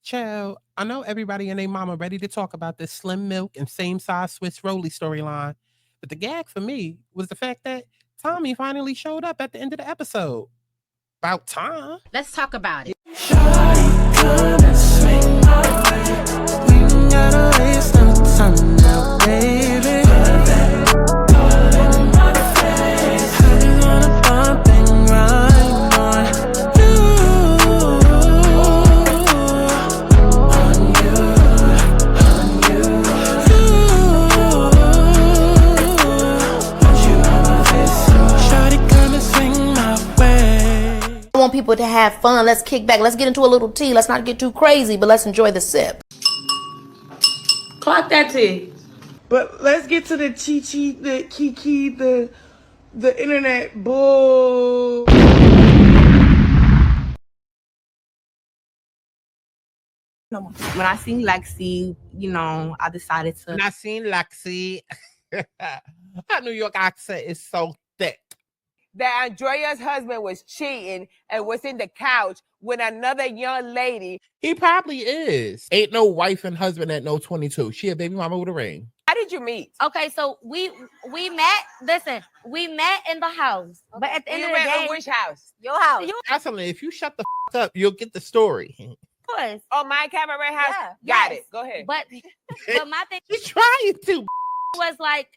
Child, I know everybody and their mama ready to talk about this slim milk and same size Swiss Rolly storyline, but the gag for me was the fact that Tommy finally showed up at the end of the episode. About time. Let's talk about it. Want people to have fun. Let's kick back. Let's get into a little tea. Let's not get too crazy, but let's enjoy the sip. Clock that tea. But let's get to the chi-chi, the kiki, the internet bull. When I seen Lexi, you know, I decided to. When I seen Lexi, her New York accent is so thick. That Andrea's husband was cheating and was in the couch with another young lady. He probably is. Ain't no wife and husband at no 22. She a baby mama with a ring. How did you meet? Okay, so we met. Listen, we met in the house, but at the end of the day, which house? your house. Absolutely. If you shut the up, you'll get the story. Yours. Oh, my camera house. Yeah, Got yes. it. Go ahead. But my thing She's trying to. was like,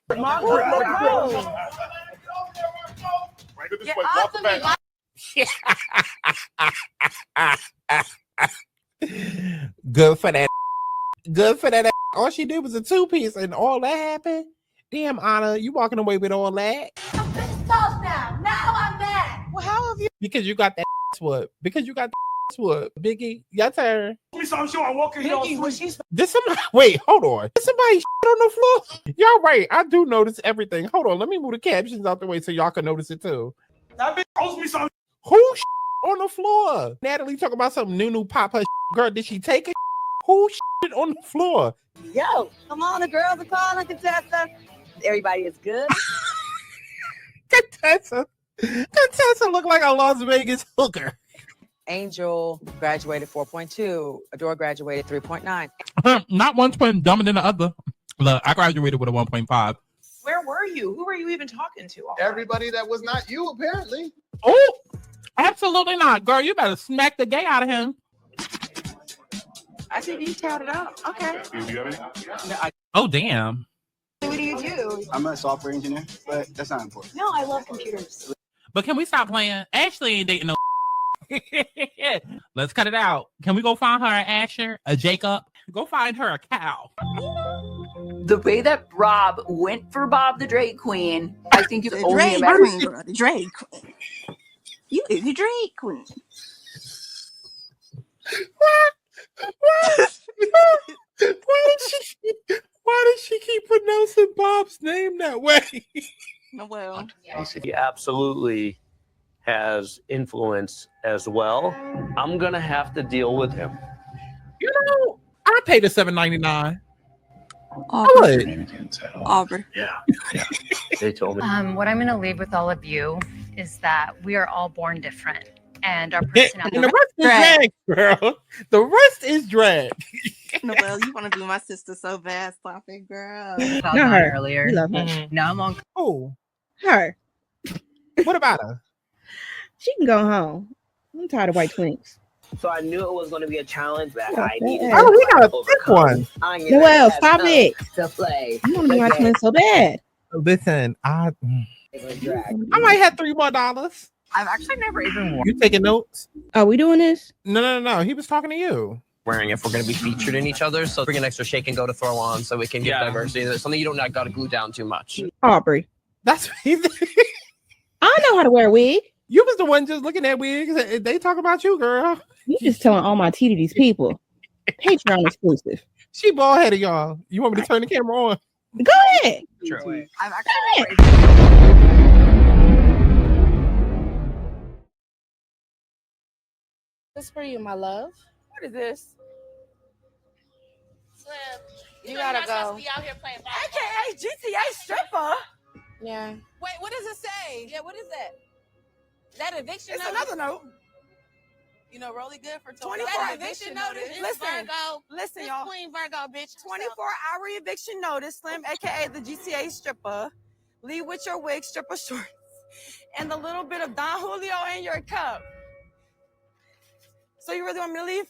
Good for that. Good for that. All she did was a two-piece and all that happened. Damn, Anna, you walking away with all that? I'm pissed off now. Now I'm mad. Well, how have you? Because you got that swoop. Because you got that swoop. Biggie, your turn. I'm sure I'm walking Biggie, was she? Did somebody wait? Hold on. Did somebody shit on the floor? Y'all right. I do notice everything. Hold on. Let me move the captions out the way so y'all can notice it too. That bitch owes me some. Who shit on the floor? Natalie talking about some NuNu pop her shit. Girl, did she take it? Who shit on the floor? Yo, come on, the girls are calling, Contessa. Everybody is good. Contessa look like a Las Vegas hooker. Angel graduated 4.2. Adore graduated 3.9. Not one's point dumber than the other. Look, I graduated with a 1.5. Where were you? Who were you even talking to? Everybody that was not you, apparently. Oh, absolutely not. Girl, you better smack the gay out of him. I think you counted out. Okay. Do you have any? Oh, damn. What do you do? I'm a software engineer, but that's not important. No, I love computers. But can we stop playing? Ashley ain't dating no. Let's cut it out. Can we go find her an Asher, a Jacob? Go find her a cow. The way that Rob went for Bob the Drag Queen, I think it's only a matter of The Drag Queen. You is the Drag Queen. Why does she keep pronouncing Bob's name that way? Well, He absolutely has influence as well. I'm gonna have to deal with him. You know, I paid the $7.99. Aubrey. Yeah. They told me. What I'm going to leave with all of you is that we are all born different, and our And personality. the rest is drag, girl. The rest is drag. Noelle, you want to do my sister so bad. Stop it, girl. Not her. earlier. We love her. Now I'm on. Oh, Her. what about her? She can go home. I'm tired of white twinks. So I knew it was going to be a challenge that Yeah, I needed. yeah. Oh, he got a thick one. Noelle, stop it. To play. I want to be white twins so bad. Listen, I might have $3 more. I've actually never even worn. You taking notes? Are we doing this? No. He was talking to you. Wearing if we're going to be featured in each other. So bring an extra shake and go to throw on so we can get diversity. There's something you don't got to glue down too much. Aubrey. That's I know how to wear a wig. You was the one just looking at wigs. They talk about you, girl. You just telling all my tea to these people. Patreon exclusive. She bald headed, y'all. You want me to turn the camera on? Go ahead. True. I've actually. This for you, my love. What is this? Slim, you gotta go. Be out here playing AKA GTA stripper. Yeah. Wait, what does it say? Yeah, what is that? Is that eviction? It's notice? another note. You know, really good for 24 eviction notice. Listen, y'all. Queen Virgo, bitch. 24-hour eviction notice. Slim, aka the GCA stripper. Leave with your wig, stripper shorts, and the little bit of Don Julio in your cup. So you really want me to leave?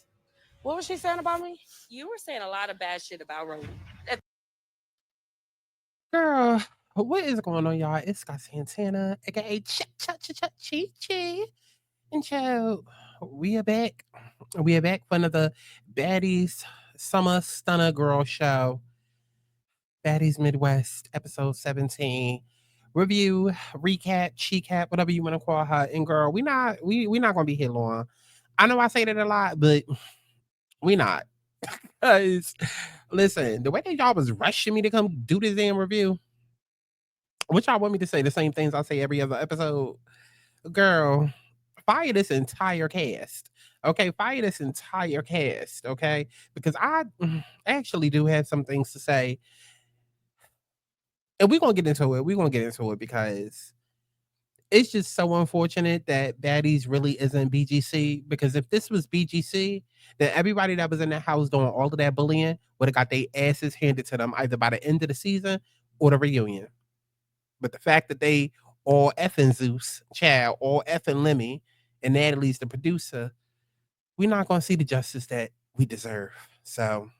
What was she saying about me? You were saying a lot of bad shit about Rolly. Girl, what is going on, y'all? It's Scott Santana, aka Chi. And so we are back. We are back for another Baddies Summer Stunner Girl Show. Baddies Midwest, episode 17. Review, recap, she-cap, whatever you want to call her. And girl, we not gonna be here long. I know I say that a lot, but we not. Because listen, the way that y'all was rushing me to come do this damn review, which y'all want me to say the same things I say every other episode, girl, fire this entire cast. Okay, fire this entire cast, okay? Because I actually do have some things to say. And we're going to get into it. We're going to get into it because it's just so unfortunate that Baddies really isn't BGC. Because if this was BGC, then everybody that was in the house doing all of that bullying would have got their asses handed to them either by the end of the season or the reunion. But the fact that they all effing Zeus, Chad, all effing Lemmy, and Natalie's the producer, we're not going to see the justice that we deserve. So,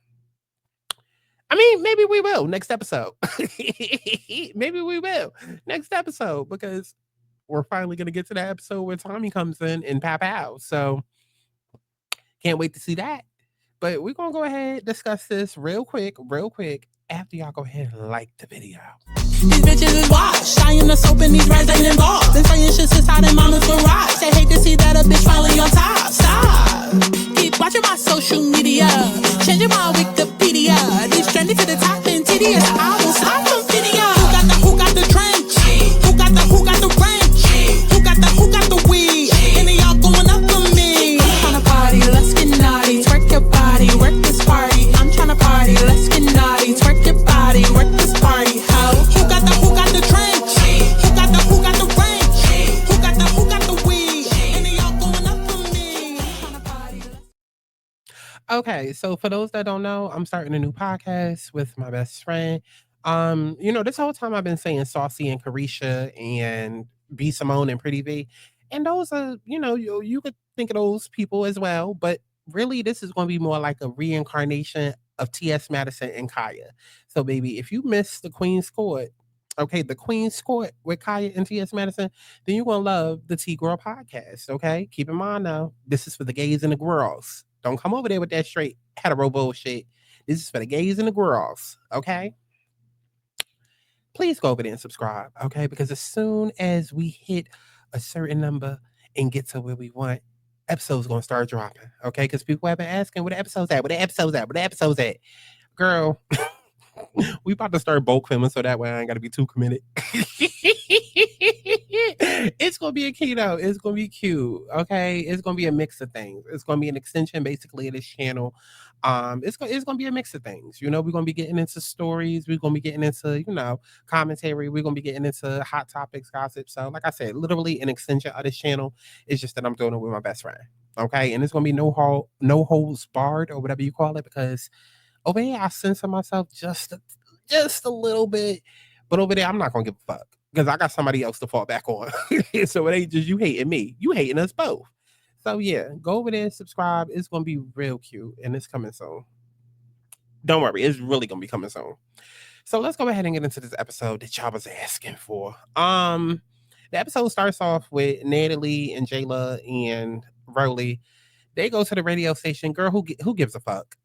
I mean, maybe we will next episode. Maybe we will next episode because we're finally going to get to that episode where Tommy comes in and pop out. So, can't wait to see that. But we're going to go ahead and discuss this real quick after y'all go ahead and like the video. These bitches is washed. I am the soap and these rats ain't involved. Been saying shit since I did mama's garage. They hate to see that a bitch falling on top. Stop. Keep watching my social media. Changing my Wikipedia. These trendy to the top and tedious. I will stop the video. Who got the trench? Who got the wrench? Who got the weed? And they all going up for me. I'm tryna party, let's get naughty. Twerk your body, work this party. I'm tryna party, let's get naughty. Twerk your body, work this party. Who got the trench? Who got the wrench? Who got the weed? And they all going up for me. Okay, so for those that don't know, I'm starting a new podcast with my best friend. This whole time I've been saying Saucy and Carisha and B Simone and Pretty V. And those are, you could think of those people as well, but really this is going to be more like a reincarnation of T.S. Madison and Kaya. So baby, if you missed the Queen's Court, okay, the Queen's Court with Kaya and T.S. Madison, then you're going to love the T-Girl podcast, okay? Keep in mind now, this is for the gays and the girls. Don't come over there with that straight hetero bullshit. This is for the gays and the girls, okay? Please go over there and subscribe, okay? Because as soon as we hit a certain number and get to where we want, episodes going to start dropping, okay? Because people have been asking, where the episodes at? Where the episodes at? Where the episodes at? Girl, we about to start bulk filming so that way I ain't got to be too committed. It's going to be a keto. It's going to be cute, okay? It's going to be a mix of things. It's going to be an extension, basically, of this channel. It's going to be a mix of things. We're going to be getting into stories. We're going to be getting into, commentary. We're going to be getting into hot topics, gossip. So, like I said, literally an extension of this channel. It's just that I'm doing it with my best friend, okay? And it's going to be no holds barred or whatever you call it, because over here I censor myself just a little bit. But over there, I'm not going to give a fuck because I got somebody else to fall back on. So it ain't just you hating me. You hating us both. So yeah, go over there, subscribe. It's going to be real cute and it's coming soon. Don't worry. It's really going to be coming soon. So let's go ahead and get into this episode that y'all was asking for. The episode starts off with Natalie and Jayla and Rolly. They go to the radio station. Girl, who gives a fuck?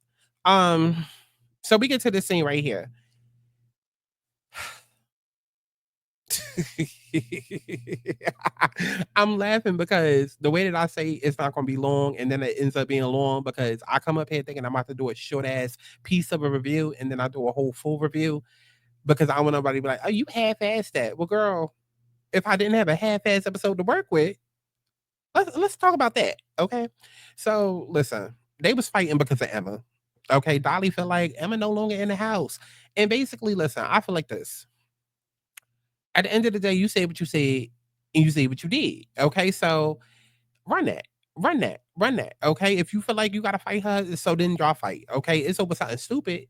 So we get to this scene right here. I'm laughing because the way that I say it's not going to be long and then it ends up being long because I come up here thinking I'm about to do a short ass piece of a review and then I do a whole full review because I want nobody to be like, oh, you half-assed that. Well, girl, if I didn't have a half-ass episode to work with, let's talk about that, okay? So, listen, they was fighting because of Emma, okay? Dolly felt like Emma no longer in the house. And basically, listen, I feel like this. At the end of the day, you say what you said and you say what you did. Okay, so run that. run that. Okay, if you feel like you gotta fight her, so then y'all fight. Okay, it's over something stupid.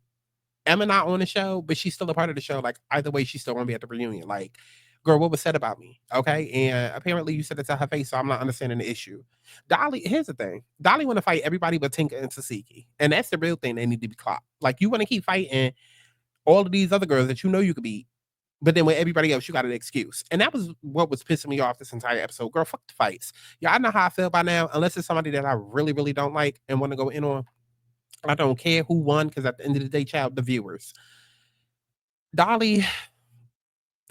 Emma not on the show, but she's still a part of the show. Like either way, she's still gonna be at the reunion. Like, girl, what was said about me? Okay, and apparently you said it to her face, so I'm not understanding the issue. Dolly, here's the thing: Dolly want to fight everybody but Tinker and Tasiki, and that's the real thing. They need to be clocked. Like you want to keep fighting all of these other girls that you know you could beat, but then with everybody else, you got an excuse. And that was what was pissing me off this entire episode. Girl, fuck the fights. Yeah, I know how I feel by now. Unless it's somebody that I really, really don't like and want to go in on. I don't care who won, because at the end of the day, child, the viewers. Dolly,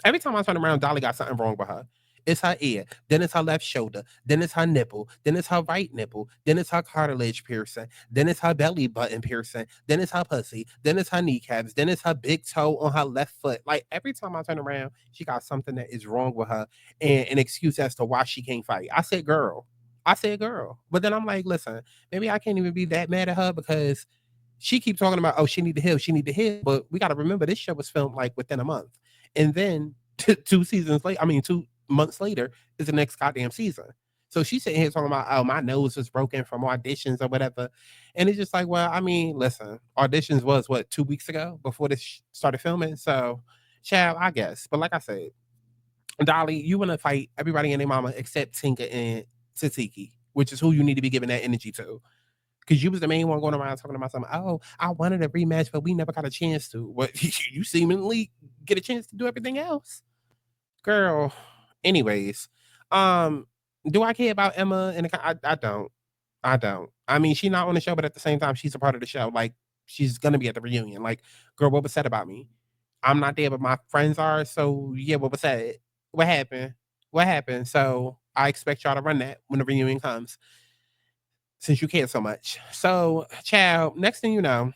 every time I turn around, Dolly got something wrong with her. It's her ear, then it's her left shoulder, then it's her nipple, then it's her right nipple, then it's her cartilage piercing, then it's her belly button piercing, then it's her pussy, then it's her kneecaps, then it's her big toe on her left foot. Like every time I turn around, she got something that is wrong with her and an excuse as to why she can't fight. I said, girl. But then I'm like, listen, maybe I can't even be that mad at her because she keeps talking about, oh, she need to heal. But we got to remember this show was filmed like within a month. And then 2 months later is the next goddamn season. So she's sitting here talking about, oh, my nose was broken from auditions or whatever. And it's just like, well, I mean, listen, auditions was 2 weeks ago before this started filming. So, child, I guess. But like I said, Dolly, you want to fight everybody and their mama except Tinker and Tasiki, which is who you need to be giving that energy to. Because you was the main one going around talking about something. Oh, I wanted a rematch, but we never got a chance to. Well, you seemingly get a chance to do everything else. Girl, anyways, do I care about Emma? And I don't. I mean, she's not on the show, but at the same time, she's a part of the show. Like, she's gonna be at the reunion. Like, girl, what was said about me? I'm not there, but my friends are. So yeah, what was said? What happened? So I expect y'all to run that when the reunion comes, since you care so much. So, child, next thing you know,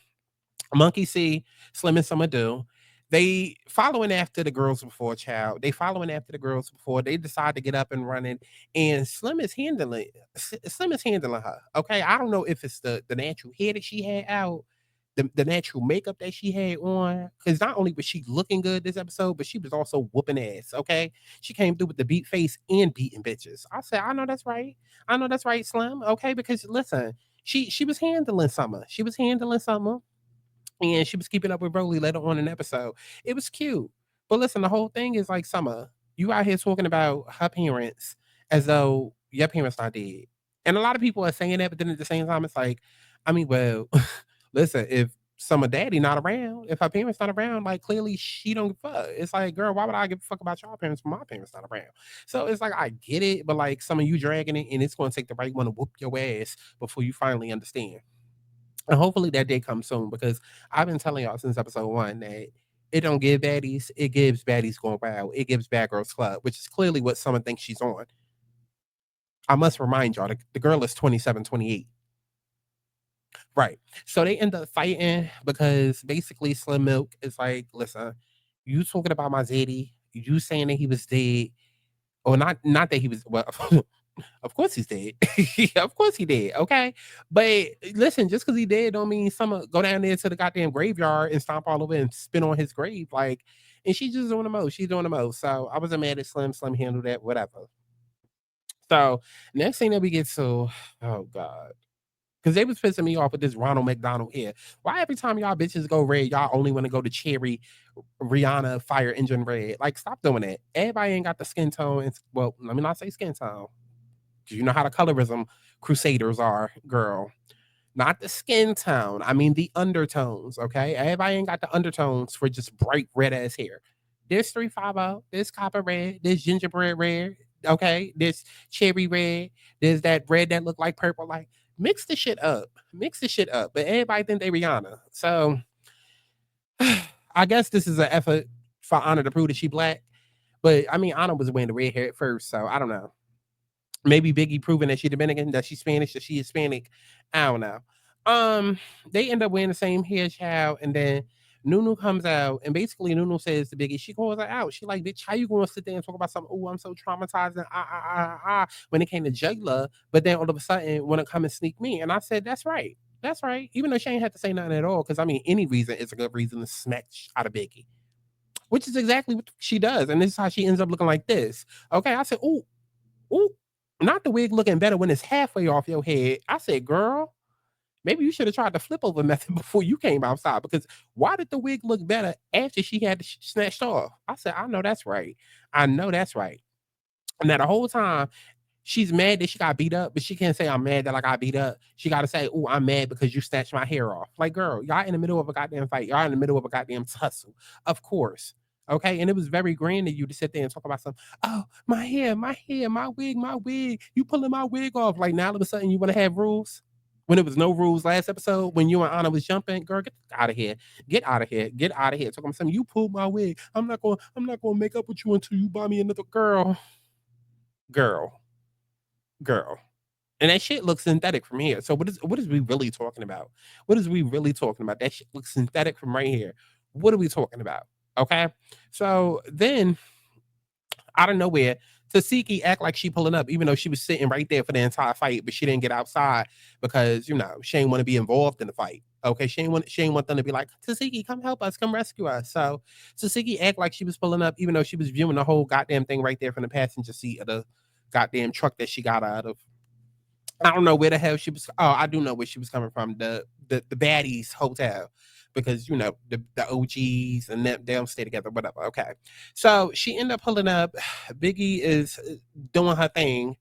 Monkey See, Slim and Summer Do. They following after the girls before, child. They decide to get up and running, and Slim is handling her. Okay, I don't know if it's the natural hair that she had out, the natural makeup that she had on, because not only was she looking good this episode, but she was also whooping ass. Okay, she came through with the beat face and beating bitches. I said, I know that's right, Slim. Okay, because listen, she was handling Summer. And she was keeping up with Broly later on in the episode. It was cute. But listen, the whole thing is like, Summer, you out here talking about her parents as though your parents not dead. And a lot of people are saying that, but then at the same time, it's like, I mean, well, listen, if Summer daddy not around, if her parents not around, like clearly she don't give a fuck. It's like, girl, why would I give a fuck about your parents when my parents not around? So it's like, I get it, but like some of you dragging it, and it's going to take the right one to whoop your ass before you finally understand. And hopefully that day comes soon, because I've been telling y'all since episode 1 that it don't give baddies, it gives baddies going wild. It gives Bad Girls Club, which is clearly what Summer thinks she's on. I must remind y'all, the girl is 27, 28. Right. So they end up fighting because basically Slim Milk is like, listen, you talking about my Zeddy, you saying that he was dead, or not that he was, well, of course he's dead. Of course he did. Okay. But listen, just because he dead don't mean Summer go down there to the goddamn graveyard and stomp all over and spin on his grave. Like, and she's just doing the most. She's doing the most. So I wasn't mad at Slim. Slim handled that, whatever. So next thing that we get to, oh God. Because they was pissing me off with this Ronald McDonald here. Why every time y'all bitches go red, y'all only want to go to cherry, Rihanna, fire engine red? Like, stop doing that. Everybody ain't got the skin tone. Well, let me not say skin tone. You know how the colorism crusaders are, girl. Not the skin tone. I mean the undertones, okay? Everybody ain't got the undertones for just bright red ass hair. There's 350, there's copper red, there's gingerbread red, okay? There's cherry red, there's that red that look like purple. Like, mix the shit up. But everybody think they Rihanna. So I guess this is an effort for Anna to prove that she black. But I mean, Anna was wearing the red hair at first, so I don't know. Maybe Biggie proving that she's Dominican, that she's Spanish, that she is Hispanic. I don't know. They end up wearing the same hair, child, and then NuNu comes out, and basically NuNu says to Biggie, she calls her out. She like, bitch, how you gonna sit there and talk about something? Oh, I'm so traumatized and when it came to juggler, but then all of a sudden wanna come and sneak me. And I said, that's right. Even though she ain't have to say nothing at all, because I mean, any reason is a good reason to smack out of Biggie, which is exactly what she does, and this is how she ends up looking like this. Okay, I said, ooh. Not the wig looking better when it's halfway off your head. I said, girl, maybe you should have tried the flip over method before you came outside, because why did the wig look better after she had it snatched off? I said, I know that's right. I know that's right. And now the whole time, she's mad that she got beat up, but she can't say I'm mad that I got beat up. She got to say, oh, I'm mad because you snatched my hair off. Like, girl, y'all in the middle of a goddamn fight. Y'all in the middle of a goddamn tussle. Of course. Okay. And it was very grand of you to sit there and talk about something. Oh, my hair, my wig. You pulling my wig off. Like, now all of a sudden you want to have rules? When there was no rules last episode, when you and Anna was jumping, girl, get out of here. Get out of here. Get out of here. Talking about something, you pulled my wig. I'm not gonna make up with you until you buy me another girl. Girl. And that shit looks synthetic from here. So what is we really talking about? What is we really talking about? That shit looks synthetic from right here. What are we talking about? Okay. So then out of nowhere, Tasiki act like she pulling up, even though she was sitting right there for the entire fight, but she didn't get outside because, you know, she ain't want to be involved in the fight. Okay, she ain't want them to be like, Tasiki, come help us, come rescue us. So Tasiki act like she was pulling up, even though she was viewing the whole goddamn thing right there from the passenger seat of the goddamn truck that she got out of. I don't know where the hell she was. Oh, I do know where she was coming from. The Baddies hotel, because you know the OGs and them, they don't stay together. Whatever. Okay, so she ended up pulling up. Biggie is doing her thing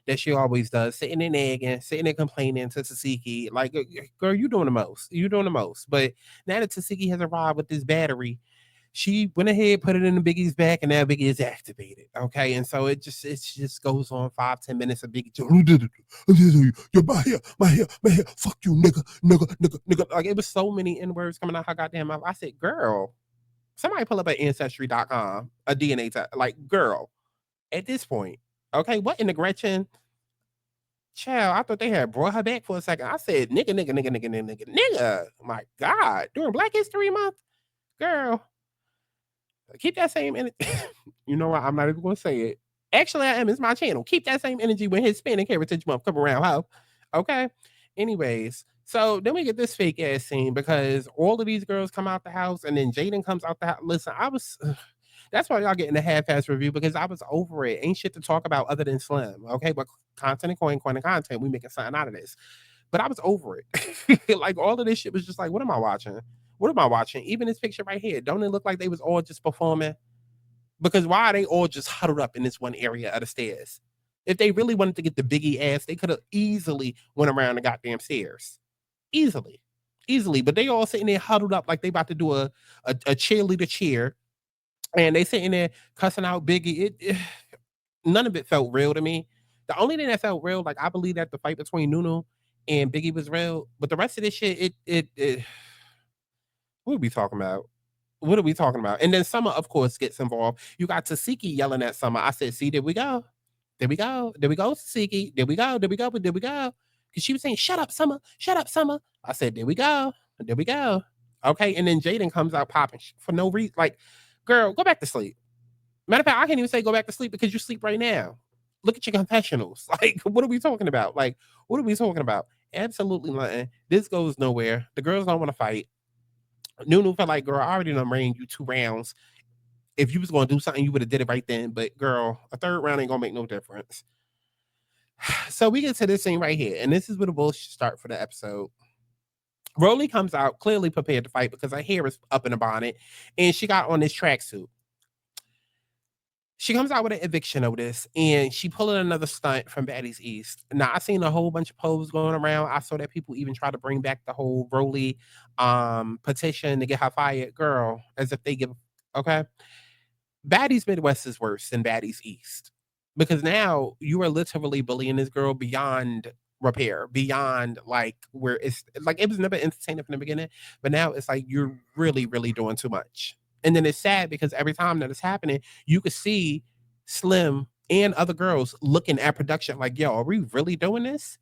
that she always does, sitting there nagging, sitting there complaining to Tasiki. Like, girl, you doing the most. You doing the most. But now that Tasiki has arrived with this battery, she went ahead, put it in the Biggie's back, and now Biggie is activated. Okay, and so it just goes on 5-10 minutes of Biggie. You're my hair, fuck you, nigga. Like, it was so many N-words coming out her goddamn mouth. I said, girl, somebody pull up at ancestry.com, a DNA test. Like, girl, at this point, okay, what in the Gretchen? Child, I thought they had brought her back for a second. I said, nigga. My God, during Black History Month, girl. Keep that same energy. You know what? I'm not even going to say it. Actually, I am. It's my channel. Keep that same energy when Hispanic Heritage Month come around. How? Okay. Anyways, so then we get this fake ass scene because all of these girls come out the house and then Jaden comes out the house. Listen, that's why y'all getting a half-ass review, because I was over it. Ain't shit to talk about other than Slim. Okay. But content and coin and content. We making something out of this. But I was over it. Like, all of this shit was just like, what am I watching? What am I watching? Even this picture right here, don't it look like they was all just performing? Because why are they all just huddled up in this one area of the stairs? If they really wanted to get the Biggie ass, they could have easily went around the goddamn stairs. Easily. But they all sitting there huddled up like they about to do a cheerleader cheer. And they sitting there cussing out Biggie. None of it felt real to me. The only thing that felt real, like, I believe that the fight between NuNu and Biggie was real. But the rest of this shit, what are we talking about? What are we talking about? And then Summer, of course, gets involved. You got Tasiki yelling at Summer. I said, see, there we go. Tasiki. There we go. Because she was saying, shut up, Summer. I said, there we go. Okay, and then Jaden comes out popping for no reason. Like, girl, go back to sleep. Matter of fact, I can't even say go back to sleep because you sleep right now. Look at your confessionals. Like, what are we talking about? Absolutely nothing. This goes nowhere. The girls don't want to fight. NuNu felt like, girl, I already done ran you 2 rounds. If you was going to do something, you would have did it right then. But, girl, a 3rd round ain't going to make no difference. So we get to this scene right here. And this is where the bullshit start for the episode. Rolly comes out clearly prepared to fight because her hair is up in a bonnet. And she got on this tracksuit. She comes out with an eviction notice, and she pulling another stunt from Baddies East. Now, I seen a whole bunch of posts going around. I saw that people even try to bring back the whole Rolly petition to get her fired. Girl, as if they give, okay? Baddies Midwest is worse than Baddies East, because now you are literally bullying this girl beyond repair, beyond like where it's like it was never entertaining from the beginning, but now it's like you're really, really doing too much. And then it's sad because every time that it's happening, you could see Slim and other girls looking at production like, yo, are we really doing this?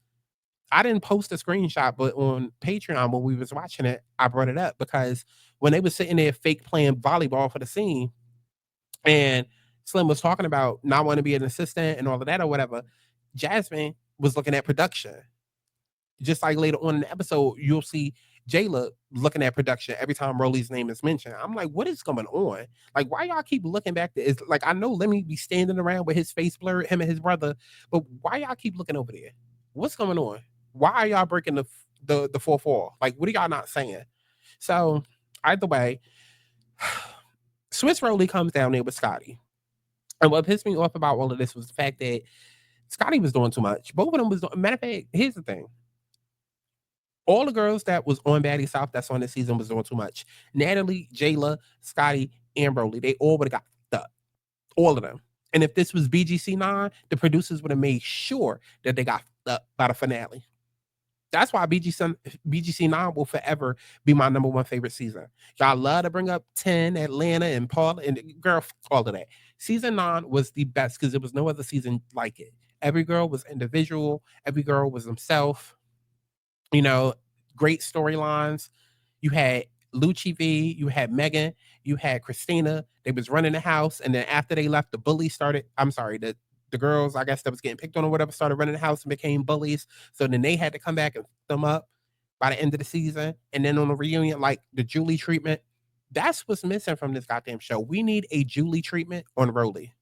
I didn't post a screenshot, but on Patreon when we was watching it, I brought it up because when they were sitting there fake playing volleyball for the scene and Slim was talking about not wanting to be an assistant and all of that or whatever, Jasmine was looking at production. Just like later on in the episode, you'll see Jayla looking at production every time Rolly's name is mentioned. I'm like, what is going on? Like, why y'all keep looking back? It's like, I know Lemmy be standing around with his face blurred, him and his brother, but why y'all keep looking over there? What's going on? Why are y'all breaking the fourth wall? Like, what are y'all not saying? So either way, Swiss Rolly comes down there with Scotty. And what pissed me off about all of this was the fact that Scotty was doing too much. Both of them was doing. Matter of fact, here's the thing. All the girls that was on Baddies South that's on this season was doing too much. Natalie, Jayla, Scotty, and Rolly, they all would have got fucked up. All of them. And if this was BGC 9, the producers would have made sure that they got fucked up by the finale. That's why BGC 9 will forever be my number one favorite season. Y'all love to bring up 10, Atlanta, and Paula, and girl, all of that. Season 9 was the best because there was no other season like it. Every girl was individual. Every girl was themselves. You know, great storylines. You had Lucci V, you had Megan, you had Christina. They was running the house, and then after they left, the bullies started. I'm sorry, the girls, I guess, that was getting picked on or whatever, started running the house and became bullies. So then they had to come back and pick them up by the end of the season. And then on the reunion, like the Julie treatment, that's what's missing from this goddamn show. We need a Julie treatment on Rolly.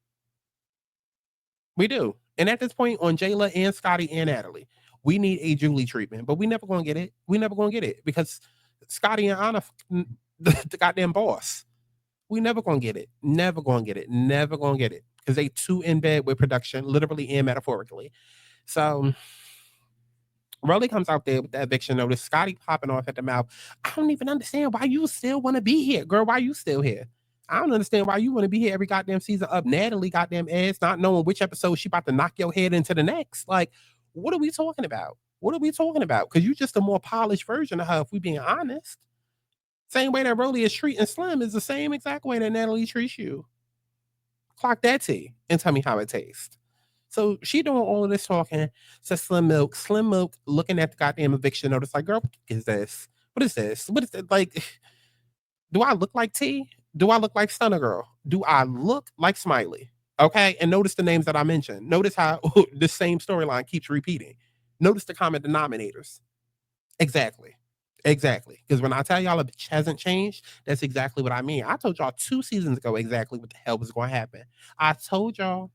We do. And at this point, on Jayla and Scotty and Natalie, we need a Julie treatment, but we never gonna get it. We never gonna get it because Scotty and Anna, the goddamn boss. We never gonna get it. Never gonna get it. Never gonna get it because they too in bed with production, literally and metaphorically. So Rolly comes out there with the eviction notice. Scotty popping off at the mouth. I don't even understand why you still want to be here, girl. Why you still here? I don't understand why you want to be here every goddamn season up Natalie goddamn ass, not knowing which episode she about to knock your head into the next. Like, what are we talking about? What are we talking about? Because you just a more polished version of her, if we being honest. Same way that Rolly is treating Slim is the same exact way that Natalie treats you. Clock that tea and tell me how it tastes. So she doing all of this talking to Slim Milk. Slim Milk looking at the goddamn eviction notice like, girl, what is this? What is this? What is it? Like, do I look like T? Do I look like Stunner Girl? Do I look like Smiley? Okay, and notice the names that I mentioned. Notice how the same storyline keeps repeating. Notice the common denominators. Exactly. Because when I tell y'all a bitch hasn't changed, that's exactly what I mean. I told y'all 2 seasons ago exactly what the hell was going to happen. I told y'all.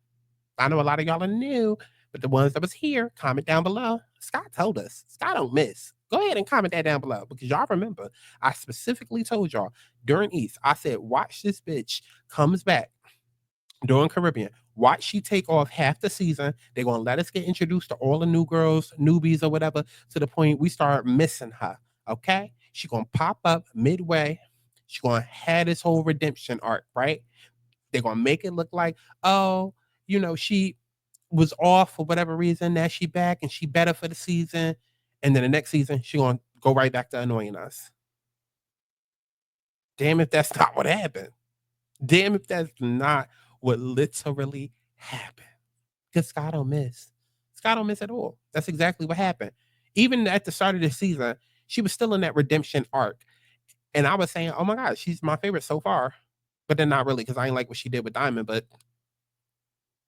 I know a lot of y'all are new, but the ones that was here, comment down below. Scott told us. Scott don't miss. Go ahead and comment that down below because y'all remember, I specifically told y'all during East, I said, watch this bitch comes back during Caribbean. Watch she take off half the season. They're going to let us get introduced to all the new girls, newbies or whatever, to the point we start missing her. Okay? She going to pop up midway. She going to have this whole redemption arc, right? They're going to make it look like, oh, you know, she was off for whatever reason. Now she back and she better for the season. And then the next season, she going to go right back to annoying us. Damn if that's not what happened. Damn if that's not what literally happened. Because Scott don't miss. Scott don't miss at all. That's exactly what happened. Even at the start of the season, she was still in that redemption arc. And I was saying, oh my God, she's my favorite so far. But then not really, because I ain't like what she did with Diamond. But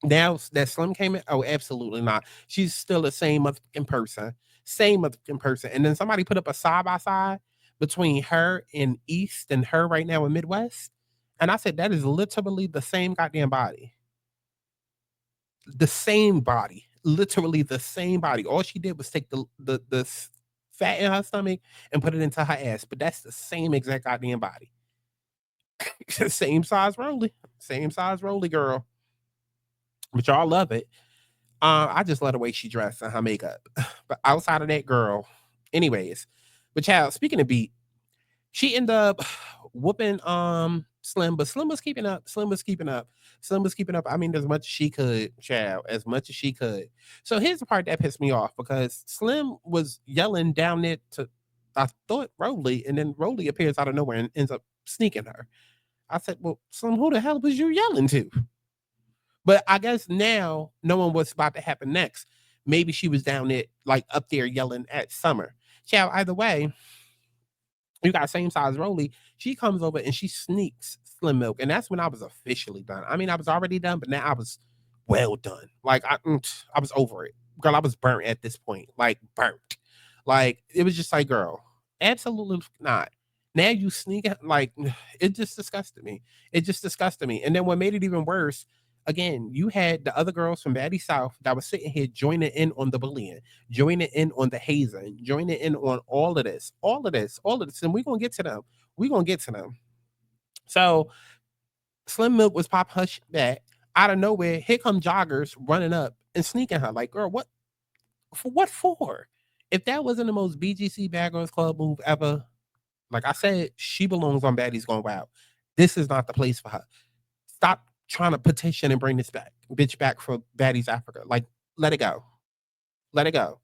now that Slim came in, oh, absolutely not. She's still the same motherfucking person. Same motherfucking person. And then somebody put up a side-by-side between her in East and her right now in Midwest. And I said, that is literally the same goddamn body. The same body. Literally the same body. All she did was take the fat in her stomach and put it into her ass. But that's the same exact goddamn body. Same size Rolly. Same size Rolly girl. But y'all love it. I just love the way she dressed and her makeup. But outside of that, girl. Anyways. But child, speaking of beat, she ended up whooping Slim, but Slim was keeping up. Slim was keeping up. I mean, as much as she could, child, as much as she could. So here's the part that pissed me off because Slim was yelling down there to, I thought, Rolly, and then Rolly appears out of nowhere and ends up sneaking her. I said, well, Slim, who the hell was you yelling to? But I guess now, knowing what's about to happen next, maybe she was down there, like up there yelling at Summer. Child, either way, you got same size Rolly. She comes over and she sneaks Slim Milk. And that's when I was officially done. I mean, I was already done, but now I was well done. Like, I was over it. Girl, I was burnt at this point. Like, burnt. Like, it was just like, girl, Absolutely not. Now you sneak out, like, it just disgusted me. It just disgusted me. And then what made it even worse, again, you had the other girls from Baddies South that was sitting here joining in on the bullying, joining in on the hazing, joining in on all of this, all of this, all of this. And we're gonna get to them. We're gonna get to them. So Slim Milk was pop hush back out of nowhere. Here come joggers running up and sneaking her. Like, girl, what for? What for? If that wasn't the most BGC Bad Girls Club move ever, like I said, she belongs on Baddies Gone Wild. This is not the place for her. Stop trying to petition and bring this back, bitch, back for Baddies Africa. Like, let it go. Let it go.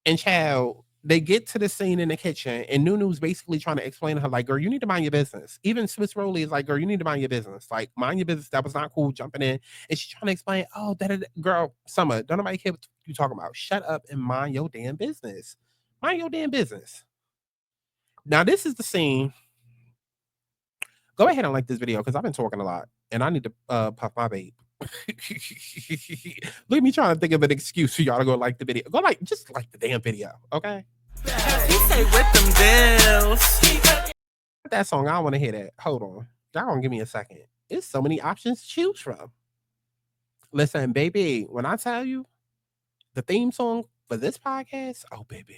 And child, they get to the scene in the kitchen, and NuNu's basically trying to explain to her, like, girl, you need to mind your business. Even Swiss Rolly is like, girl, you need to mind your business. Like, mind your business. That was not cool, jumping in. And she's trying to explain, oh, girl, Summer, don't nobody care what you talking about. Shut up and mind your damn business. Mind your damn business. Now, this is the scene. Go ahead and like this video, because I've been talking a lot, and I need to puff my vape. Look at me trying to think of an excuse for y'all to go like the video. Just like the damn video, okay? He say with them bills. That song, I want to hear that. Hold on. Y'all gonna give me a second. There's so many options to choose from. Listen, baby, when I tell you the theme song for this podcast, oh, baby.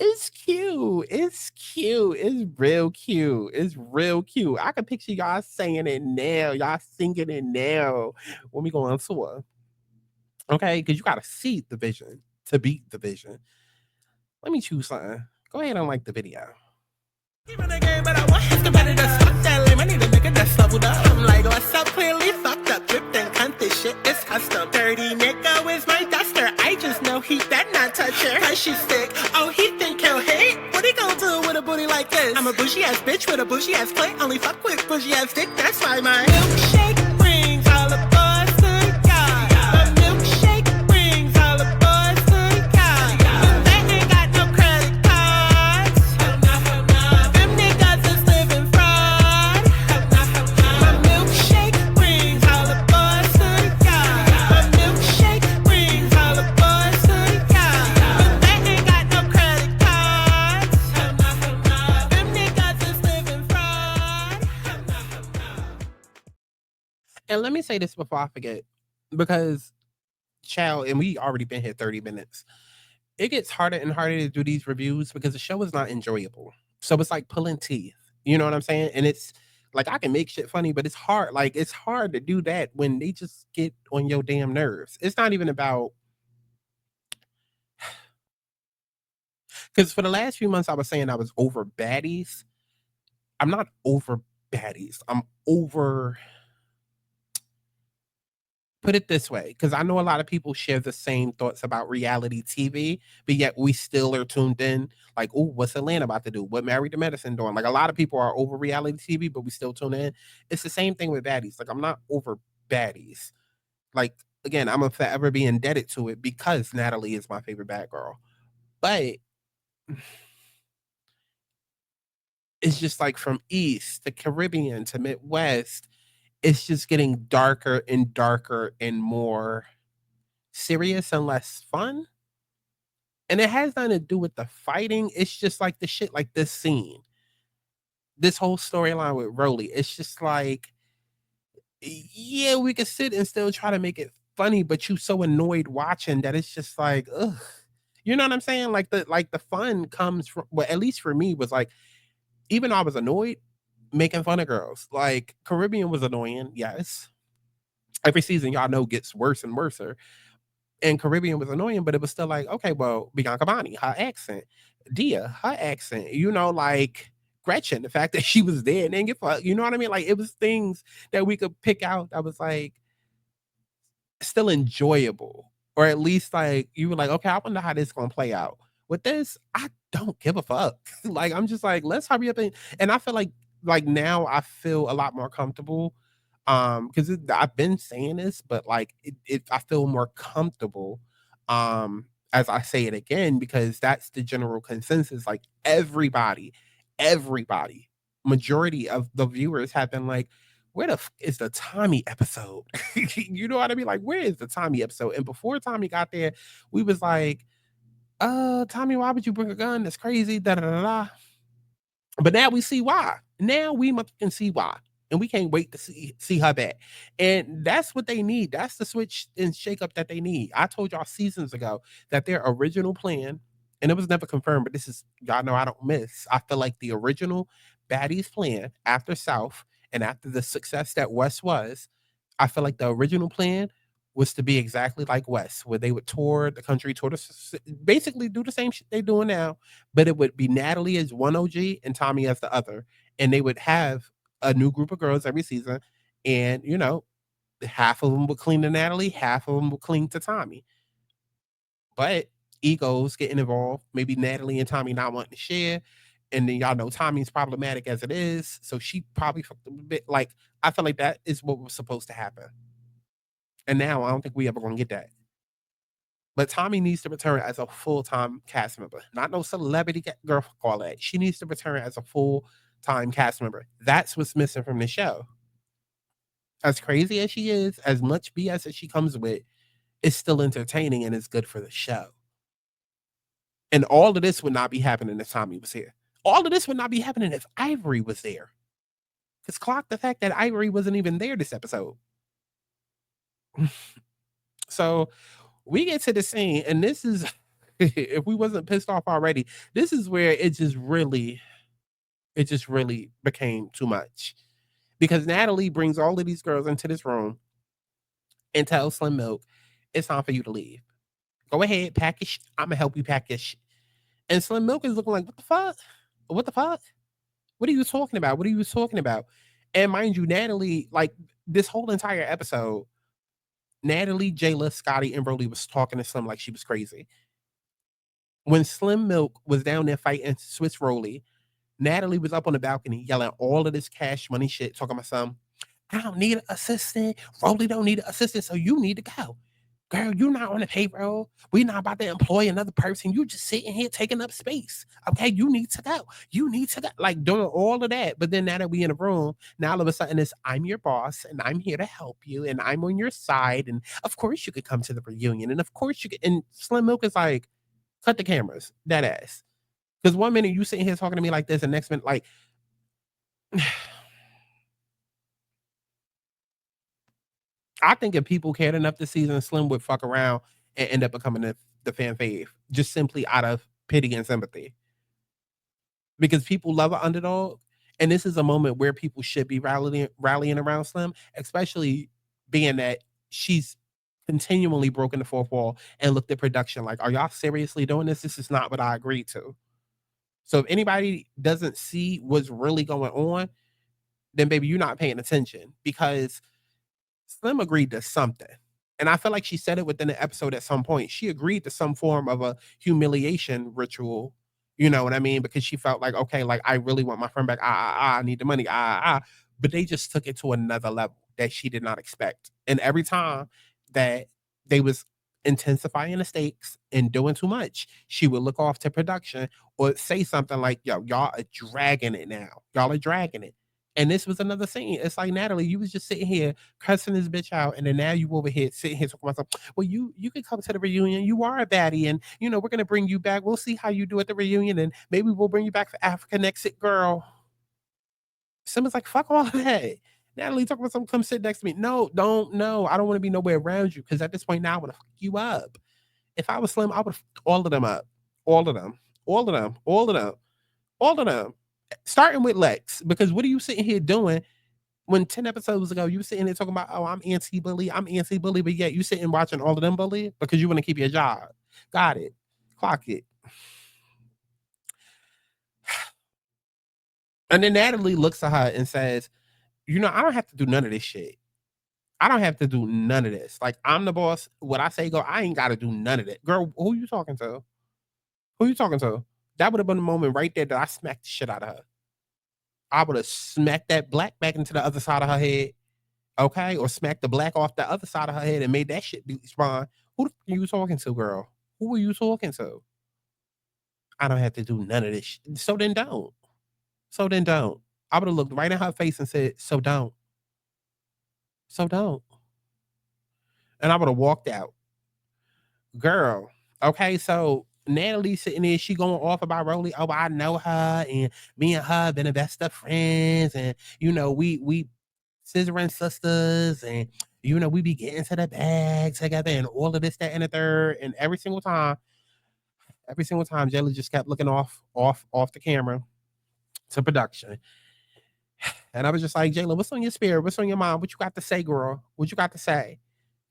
It's cute. It's cute. It's real cute. It's real cute. I can picture y'all saying it now. Y'all singing it now when we go on tour. Okay? Because you got to see the vision to beat the vision. Let me choose something. Go ahead and like the video. Even the game, but I want his competitors. Fuck that lame. I need a nigga that's leveled up. I'm like, what's up? Clearly fucked up. Dripped and cunt. This shit is custom. Dirty nigga is my duster. I just know he better not touch her. Cause she's sick. Oh, he think he'll hit? What he gonna do with a booty like this? I'm a bougie ass bitch with a bougie ass clit. Only fuck with bougie ass dick. That's why my milkshake brings all the boys to the yard. My milkshake brings all the boys to the yard. They ain't got no credit cards. Them niggas is living fraud. My milkshake brings all the boys to the yard. My milkshake brings all the boys to the yard. They ain't got no credit cards. Them niggas is living fraud. And let me say this before I forget, because, child, and we already been here 30 minutes. It gets harder and harder to do these reviews because the show is not enjoyable. So it's like pulling teeth. You know what I'm saying? And it's like, I can make shit funny, but it's hard. Like, it's hard to do that when they just get on your damn nerves. It's not even about, because for the last few months I was saying I was over Baddies. I'm not over Baddies. I'm over, put it this way, because I know a lot of people share the same thoughts about reality TV, but yet we still are tuned in. Like, oh, what's Atlanta about to do? What Married to Medicine doing? Like, a lot of people are over reality TV, but we still tune in. It's the same thing with Baddies. Like, I'm not over Baddies. Like, again, I'm gonna forever be indebted to it because Natalie is my favorite bad girl. But it's just like from East to Caribbean to Midwest, it's just getting darker and darker and more serious and less fun. And it has nothing to do with the fighting. It's just like the shit, like this scene, this whole storyline with Rolly. It's just like, yeah, we could sit and still try to make it funny, but you so annoyed watching that it's just like, ugh. You know what I'm saying? Like the fun comes from, well, at least for me, was like, even though I was annoyed, making fun of girls. Like, Caribbean was annoying, yes. Every season, y'all know, gets worse and worse. And Caribbean was annoying, but it was still like, okay, well, Bianca Bonney, her accent. Dia, her accent. You know, like Gretchen, the fact that she was there and didn't get fucked. You know what I mean? Like, it was things that we could pick out that was like still enjoyable. Or at least like, you were like, okay, I wonder how this is gonna play out. With this, I don't give a fuck. Like, I'm just like, let's hurry up and I feel like now I feel a lot more comfortable, because I've been saying this, but like I feel more comfortable as I say it again, because that's the general consensus. Like, everybody, majority of the viewers have been like, where the is the Tommy episode? You know what I mean? Like, where is the Tommy episode? And before Tommy got there, we was like, Tommy, why would you bring a gun? That's crazy. Da da da da. But now we see why. Now we can see why. And we can't wait to see her back. And that's what they need. That's the switch and shakeup that they need. I told y'all seasons ago that their original plan, and it was never confirmed, but this is, y'all know I don't miss. I feel like the original Baddies plan after South and after the success that West was, I feel like the original plan was to be exactly like West, where they would tour the country, basically do the same shit they're doing now, but it would be Natalie as one OG and Tommy as the other. And they would have a new group of girls every season. And, you know, half of them would cling to Natalie, half of them would cling to Tommy. But egos getting involved, maybe Natalie and Tommy not wanting to share. And then y'all know Tommy's problematic as it is. So she probably fucked a bit. Like, I feel like that is what was supposed to happen. And now I don't think we ever gonna get that. But Tommy needs to return as a full-time cast member, not no celebrity girl call that. She needs to return as a full-time cast member. That's what's missing from the show. As crazy as she is, as much BS as she comes with, it's still entertaining and it's good for the show. And all of this would not be happening if Tommy was here. All of this would not be happening if Ivory was there. Because clock the fact that Ivory wasn't even there this episode. So we get to the scene, and this is, if we wasn't pissed off already, this is where it just really became too much. Because Natalie brings all of these girls into this room and tells Slim Milk, it's time for you to leave. Go ahead, pack your shit. I'm going to help you pack your shit. And Slim Milk is looking like, what the fuck? What the fuck? What are you talking about? What are you talking about? And mind you, Natalie, like this whole entire episode, Natalie, Jayla, Scotty, and Broly was talking to Slim like she was crazy. When Slim Milk was down there fighting Swiss Rolly, Natalie was up on the balcony yelling all of this cash money shit, talking about some, I don't need an assistant. Rolly don't need an assistant, so you need to go. Girl, you're not on the payroll. We're not about to employ another person. You just sitting here taking up space. Okay, you need to go. You need to go. Like doing all of that. But then now that we in a room, now all of a sudden it's, I'm your boss and I'm here to help you and I'm on your side. And of course you could come to the reunion. And of course you could. And Slim Milk is like, cut the cameras. That ass. Because 1 minute you sitting here talking to me like this and next minute like, I think if people cared enough this season, Slim would fuck around and end up becoming the fan fave, just simply out of pity and sympathy. Because people love an underdog, and this is a moment where people should be rallying around Slim, especially being that she's continually broken the fourth wall and looked at production like, are y'all seriously doing this? This is not what I agreed to. So if anybody doesn't see what's really going on, then baby, you're not paying attention, because Slim agreed to something. And I feel like she said it within the episode at some point. She agreed to some form of a humiliation ritual. You know what I mean? Because she felt like, okay, like I really want my friend back. I need the money. But they just took it to another level that she did not expect. And every time that they was intensifying the stakes and doing too much, she would look off to production or say something like, yo, y'all are dragging it now. Y'all are dragging it. And this was another scene. It's like, Natalie, you was just sitting here cussing this bitch out, and then now you over here sitting here talking about something. Well, you can come to the reunion. You are a baddie, and you know we're gonna bring you back. We'll see how you do at the reunion, and maybe we'll bring you back for Africa next it, girl. Someone's like, fuck all of that. Natalie talking about something, come sit next to me. No, don't. No, I don't want to be nowhere around you, because at this point now I want to fuck you up. If I was Slim, I would fuck all of them up. All of them. All of them. All of them. All of them. Starting with Lex, because what are you sitting here doing when 10 episodes ago you were sitting there talking about, oh, I'm anti-bully, but yet you sitting watching all of them bully because you want to keep your job. Got it. Clock it. And then Natalie looks at her and says, you know, I don't have to do none of this shit. I don't have to do none of this. Like, I'm the boss. What I say go, I ain't got to do none of that. Girl, who you talking to? Who you talking to? That would have been the moment right there that I smacked the shit out of her. I would have smacked that black back into the other side of her head, okay? Or smacked the black off the other side of her head and made that shit respond. Who the fuck are you talking to, girl? Who are you talking to? I don't have to do none of this shit. So then don't. So then don't. I would have looked right in her face and said, so don't. So don't. And I would have walked out. Girl, okay, so Natalie sitting there, she going off about Rolly. Oh, I know her, and me and her been the best of friends, and we scissoring sisters, and we be getting to the bag together, and all of this, that, and the third, and every single time, Jayla just kept looking off the camera to production. And I was just like, Jayla, what's on your spirit? What's on your mind? What you got to say, girl? What you got to say?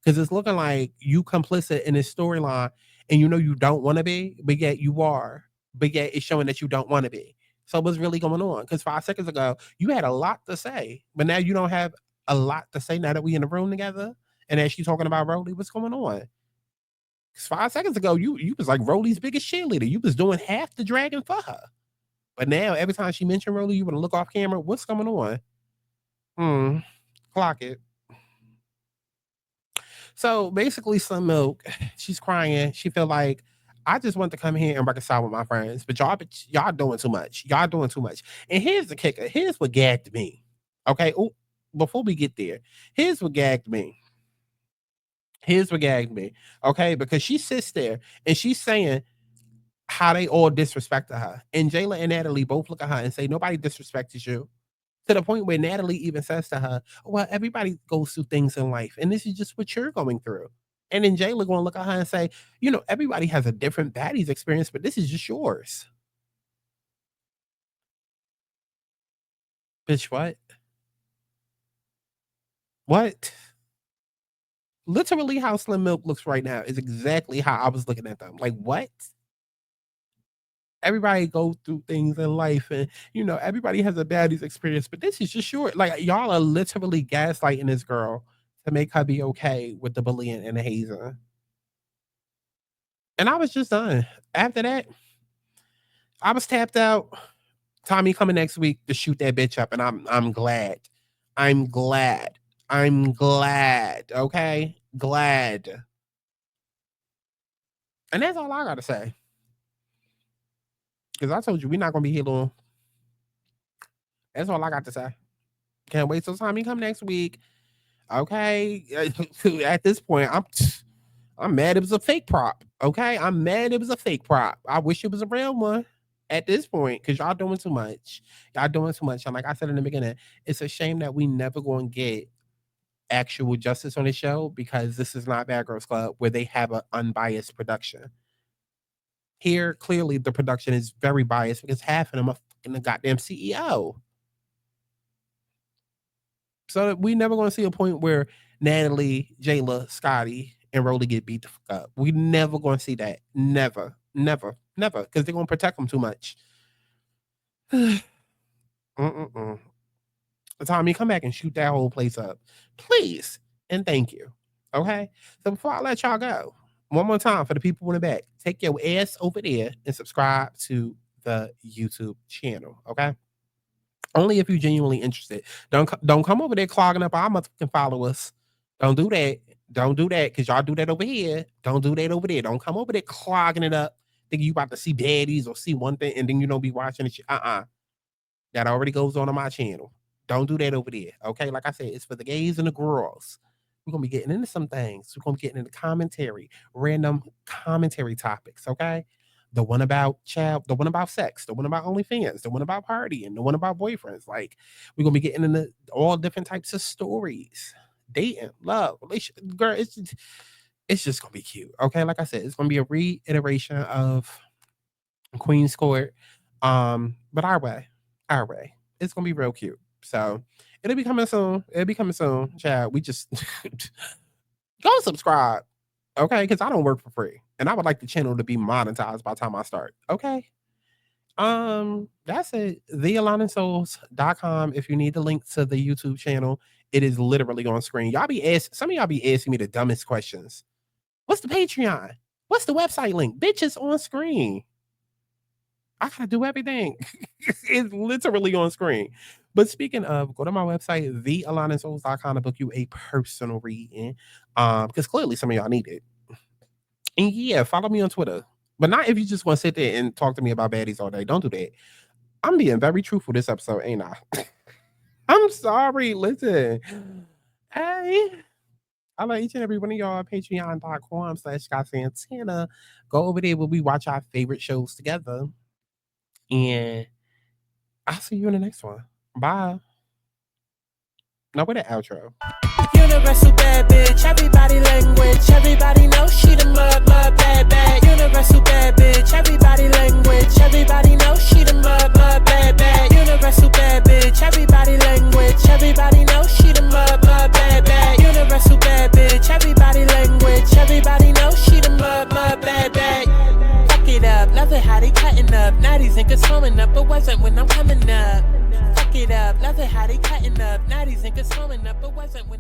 Because it's looking like you complicit in this storyline, and you don't want to be, but yet you are. But yet it's showing that you don't want to be. So what's really going on? Because 5 seconds ago, you had a lot to say, but now you don't have a lot to say now that we in the room together. And as she's talking about Rolly, what's going on? Because 5 seconds ago, you was like Rolly's biggest cheerleader. You was doing half the dragging for her. But now, every time she mentioned Rolly, you want to look off camera. What's going on? Clock it. So basically, Slim Milk, she's crying. She feel like, I just want to come here and reconcile with my friends, but y'all doing too much. Y'all doing too much. And here's the kicker. Here's what gagged me. Okay. Oh, before we get there, here's what gagged me. Okay, because she sits there and she's saying how they all disrespected her. And Jayla and Natalie both look at her and say, nobody disrespected you. To the point where Natalie even says to her, well, everybody goes through things in life, and this is just what you're going through. And then Jayla going to look at her and say, everybody has a different Baddies experience, but this is just yours. Bitch, what? What? Literally how Slim Milk looks right now is exactly how I was looking at them. Like, what? Everybody goes through things in life, and everybody has a Baddies experience, but this is just short. Like, y'all are literally gaslighting this girl to make her be okay with the bullying and the hazing. And I was just done. After that, I was tapped out. Tommy coming next week to shoot that bitch up, and I'm glad. I'm glad. Okay? Glad. And that's all I gotta say. Because I told you we're not gonna be here long. That's all I got to say. Can't wait till Tommy come next week. Okay. At this point, I'm mad it was a fake prop. Okay. I'm mad it was a fake prop. I wish it was a real one at this point, because y'all doing too much. And like I said in the beginning, it's a shame that we never gonna get actual justice on the show, because this is not Bad Girls Club where they have an unbiased production. Here, clearly, the production is very biased because half of them are fucking the goddamn CEO. So we never going to see a point where Natalie, Jayla, Scotty, and Rolly get beat the fuck up. We never going to see that. Never. Because they're going to protect them too much. Tommy, come back and shoot that whole place up. Please. And thank you. Okay? So before I let y'all go, one more time for the people in the back, take your ass over there and subscribe to the YouTube channel, okay? Only if you're genuinely interested. Don't come over there clogging up our motherfucking followers. Don't do that. Because y'all do that over here. Don't do that over there. Don't come over there clogging it up, thinking you about to see baddies or see one thing, and then you don't be watching it. That already goes on my channel. Don't do that over there, okay? Like I said, it's for the gays and the girls. We're going to be getting into some things. We're going to be getting into commentary, random commentary topics, okay? The one about the one about sex, the one about OnlyFans, the one about partying, the one about boyfriends. Like, we're going to be getting into all different types of stories. Dating, love, relationship. Girl, it's just going to be cute, okay? Like I said, it's going to be a reiteration of Queen's Court, but our way. It's going to be real cute. So, it'll be coming soon. Child, we just go subscribe, okay? Because I don't work for free, and I would like the channel to be monetized by the time I start. Okay. That's it. TheAlanaSouls.com. If you need the link to the YouTube channel, it is literally on screen. Some of y'all be asking me the dumbest questions. What's the Patreon? What's the website link? Bitch, it's on screen. I gotta do everything. It's literally on screen. But speaking of, go to my website, TheAlanaSouls.com, to book you a personal reading. Because clearly some of y'all need it. And yeah, follow me on Twitter. But not if you just want to sit there and talk to me about baddies all day. Don't do that. I'm being very truthful this episode, ain't I? I'm sorry. Listen. Hey. I love each and every one of y'all. Patreon.com/SkySantana. Go over there where we watch our favorite shows together. And I'll see you in the next one. Bye. Now, with the outro. Universal bad bitch, everybody language. Everybody knows she the mud bad bad. Universal bad bitch, everybody language. Everybody knows she the mud bad bad. Universal bad bitch, everybody language. Everybody knows she the mud bad bad. Universal bad bitch, everybody language. Everybody knows she the mud bad bad. Fuck it up, love it how they cutting up. Now these niggas swimming up, but wasn't when I'm coming up. Fuck it up, love it how they cutting up. Now these niggas swimming up, but wasn't when